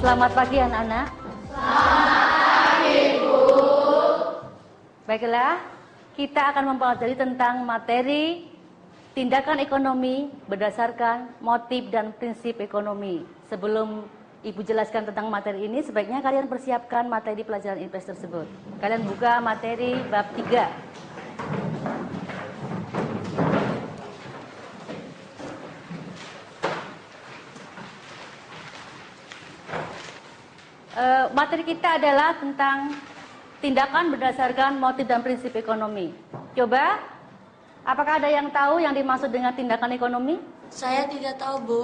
Selamat pagi anak-anak. Baiklah, kita akan mempelajari tentang materi tindakan ekonomi berdasarkan motif dan prinsip ekonomi. Sebelum Ibu jelaskan tentang materi ini, sebaiknya kalian persiapkan materi pelajaran IPS tersebut. Kalian buka materi bab 3. Materi kita adalah tentang tindakan berdasarkan motif dan prinsip ekonomi. Coba, apakah ada yang tahu yang dimaksud dengan tindakan ekonomi? Saya tidak tahu, Bu.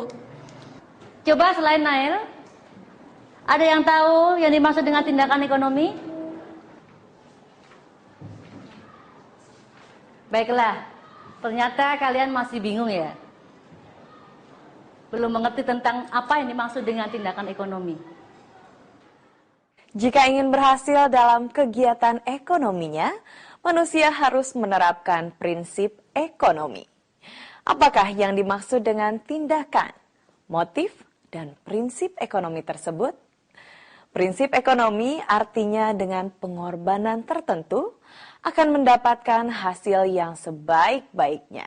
Coba selain Nail, ada yang tahu yang dimaksud dengan tindakan ekonomi? Baiklah, ternyata kalian masih bingung ya? Belum mengerti tentang apa yang dimaksud dengan tindakan ekonomi. Jika ingin berhasil dalam kegiatan ekonominya, manusia harus menerapkan prinsip ekonomi. Apakah yang dimaksud dengan tindakan, motif, dan prinsip ekonomi tersebut? Prinsip ekonomi artinya dengan pengorbanan tertentu akan mendapatkan hasil yang sebaik-baiknya.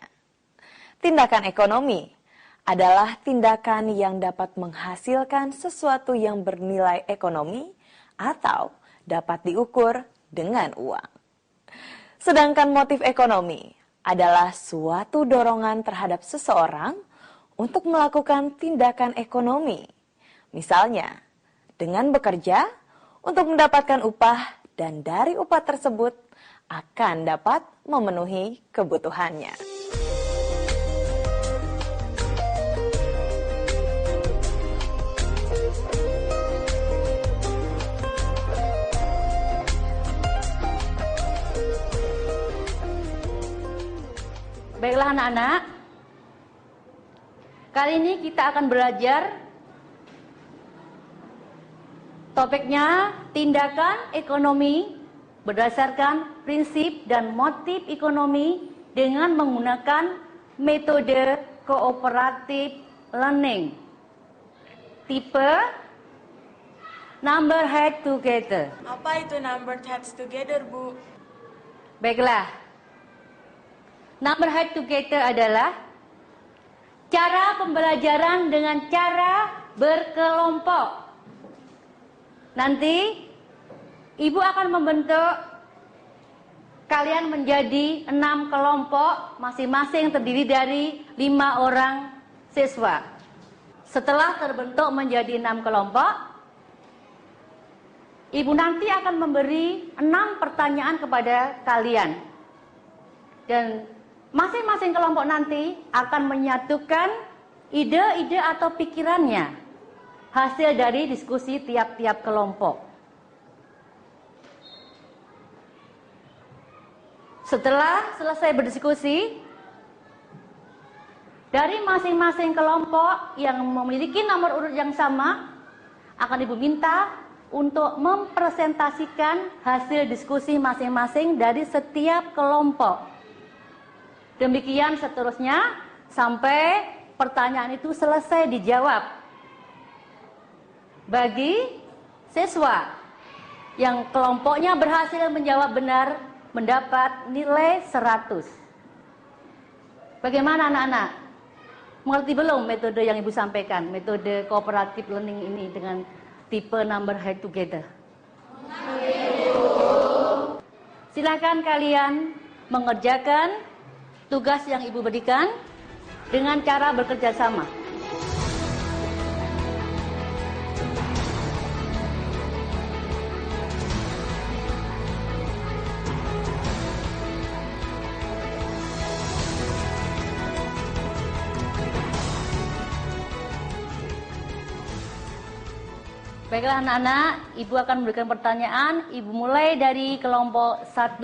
Tindakan ekonomi adalah tindakan yang dapat menghasilkan sesuatu yang bernilai ekonomi atau dapat diukur dengan uang. Sedangkan motif ekonomi adalah suatu dorongan terhadap seseorang untuk melakukan tindakan ekonomi. Misalnya, dengan bekerja untuk mendapatkan upah dan dari upah tersebut akan dapat memenuhi kebutuhannya. Baiklah anak-anak, kali ini kita akan belajar topiknya tindakan ekonomi berdasarkan prinsip dan motif ekonomi dengan menggunakan metode cooperative learning. Tipe number head together. Apa itu number heads together, Bu? Baiklah, number head together adalah cara pembelajaran dengan cara berkelompok. Nanti Ibu akan membentuk kalian menjadi 6 kelompok, masing-masing terdiri dari 5 orang siswa. Setelah terbentuk menjadi 6 kelompok, Ibu nanti akan memberi 6 pertanyaan kepada kalian. Dan masing-masing kelompok nanti akan menyatukan ide-ide atau pikirannya hasil dari diskusi tiap-tiap kelompok. Setelah selesai berdiskusi, dari masing-masing kelompok yang memiliki nomor urut yang sama, akan Ibu minta untuk mempresentasikan hasil diskusi masing-masing dari setiap kelompok. Demikian seterusnya sampai pertanyaan itu selesai dijawab. Bagi siswa yang kelompoknya berhasil menjawab benar, mendapat nilai 100. Bagaimana anak-anak? Mengerti belum metode yang Ibu sampaikan? Metode cooperative learning ini dengan tipe number head together. Silakan kalian mengerjakan tugas yang Ibu berikan dengan cara bekerja sama. Baiklah anak-anak, Ibu akan memberikan pertanyaan. Ibu mulai dari kelompok 1,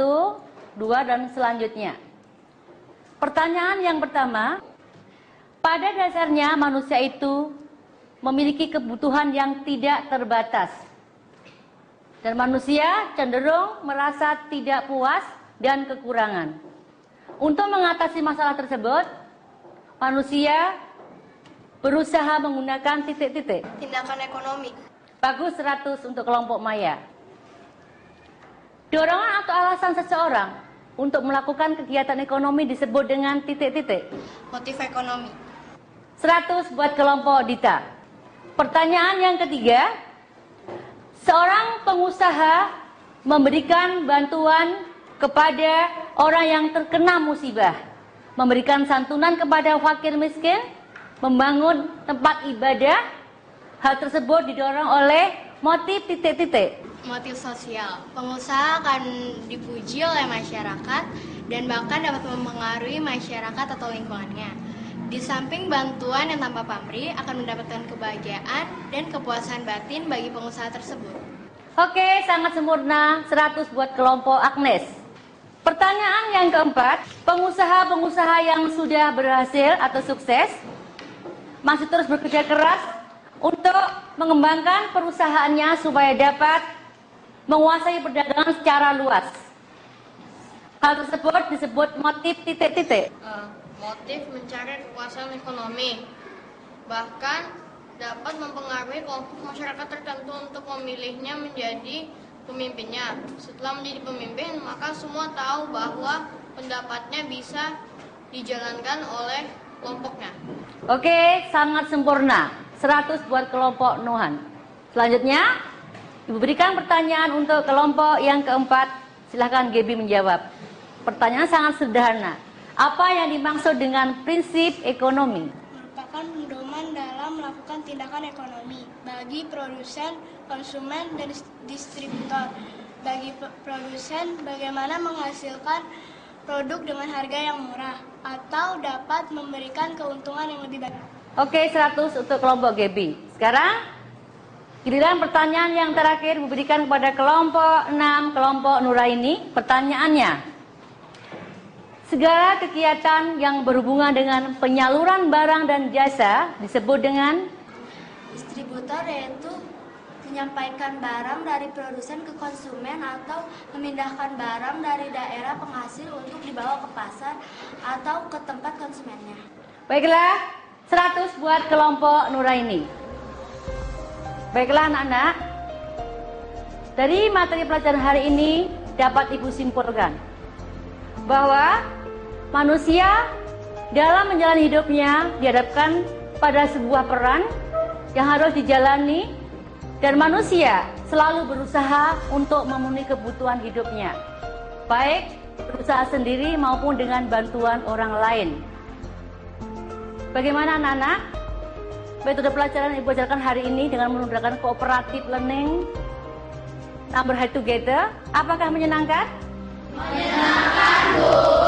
2, dan selanjutnya. Pertanyaan yang pertama, pada dasarnya manusia itu memiliki kebutuhan yang tidak terbatas. Dan manusia cenderung merasa tidak puas dan kekurangan. Untuk mengatasi masalah tersebut, manusia berusaha menggunakan titik-titik. Tindakan ekonomi. Bagus, 100 untuk kelompok Maya. Dorongan atau alasan seseorang untuk melakukan kegiatan ekonomi disebut dengan titik-titik. Motif ekonomi. 100 buat kelompok Dita. Pertanyaan yang ketiga, seorang pengusaha memberikan bantuan kepada orang yang terkena musibah, memberikan santunan kepada fakir miskin, membangun tempat ibadah. Hal tersebut didorong oleh motif titik-titik. Motif sosial. Pengusaha akan dipuji oleh masyarakat dan bahkan dapat mempengaruhi masyarakat atau lingkungannya. Di samping bantuan yang tanpa pamrih akan mendapatkan kebahagiaan dan kepuasan batin bagi pengusaha tersebut. Oke, sangat sempurna. 100 buat kelompok Agnes. Pertanyaan yang keempat, pengusaha-pengusaha yang sudah berhasil atau sukses masih terus bekerja keras untuk mengembangkan perusahaannya supaya dapat menguasai perdagangan secara luas. Hal tersebut disebut motif titik-titik. Motif mencari kekuasaan ekonomi, bahkan dapat mempengaruhi kelompok masyarakat tertentu untuk memilihnya menjadi pemimpinnya. Setelah menjadi pemimpin, maka semua tahu bahwa pendapatnya bisa dijalankan oleh kelompoknya. Oke, sangat sempurna. 100 buat kelompok Nohan. Selanjutnya, Ibu berikan pertanyaan untuk kelompok yang keempat. Silahkan Gaby menjawab. Pertanyaan sangat sederhana. Apa yang dimaksud dengan prinsip ekonomi? Merupakan pedoman dalam melakukan tindakan ekonomi bagi produsen, konsumen, dan distributor. Bagi produsen, bagaimana menghasilkan produk dengan harga yang murah atau dapat memberikan keuntungan yang lebih banyak. Oke, 100 untuk kelompok Gaby. Sekarang, giliran pertanyaan yang terakhir diberikan kepada kelompok 6, kelompok Nuraini. Pertanyaannya, segala kegiatan yang berhubungan dengan penyaluran barang dan jasa disebut dengan distributor, yaitu menyampaikan barang dari produsen ke konsumen atau memindahkan barang dari daerah penghasil untuk dibawa ke pasar atau ke tempat konsumennya. Baiklah, 100 buat kelompok Nuraini. Baiklah anak-anak, dari materi pelajaran hari ini dapat Ibu simpulkan bahwa manusia dalam menjalani hidupnya dihadapkan pada sebuah peran yang harus dijalani dan manusia selalu berusaha untuk memenuhi kebutuhan hidupnya, baik berusaha sendiri maupun dengan bantuan orang lain. Bagaimana anak-anak? Metode pelajaran yang Ibu ajarkan hari ini dengan menggunakan cooperative learning number head together, apakah menyenangkan? Menyenangkan, Bu.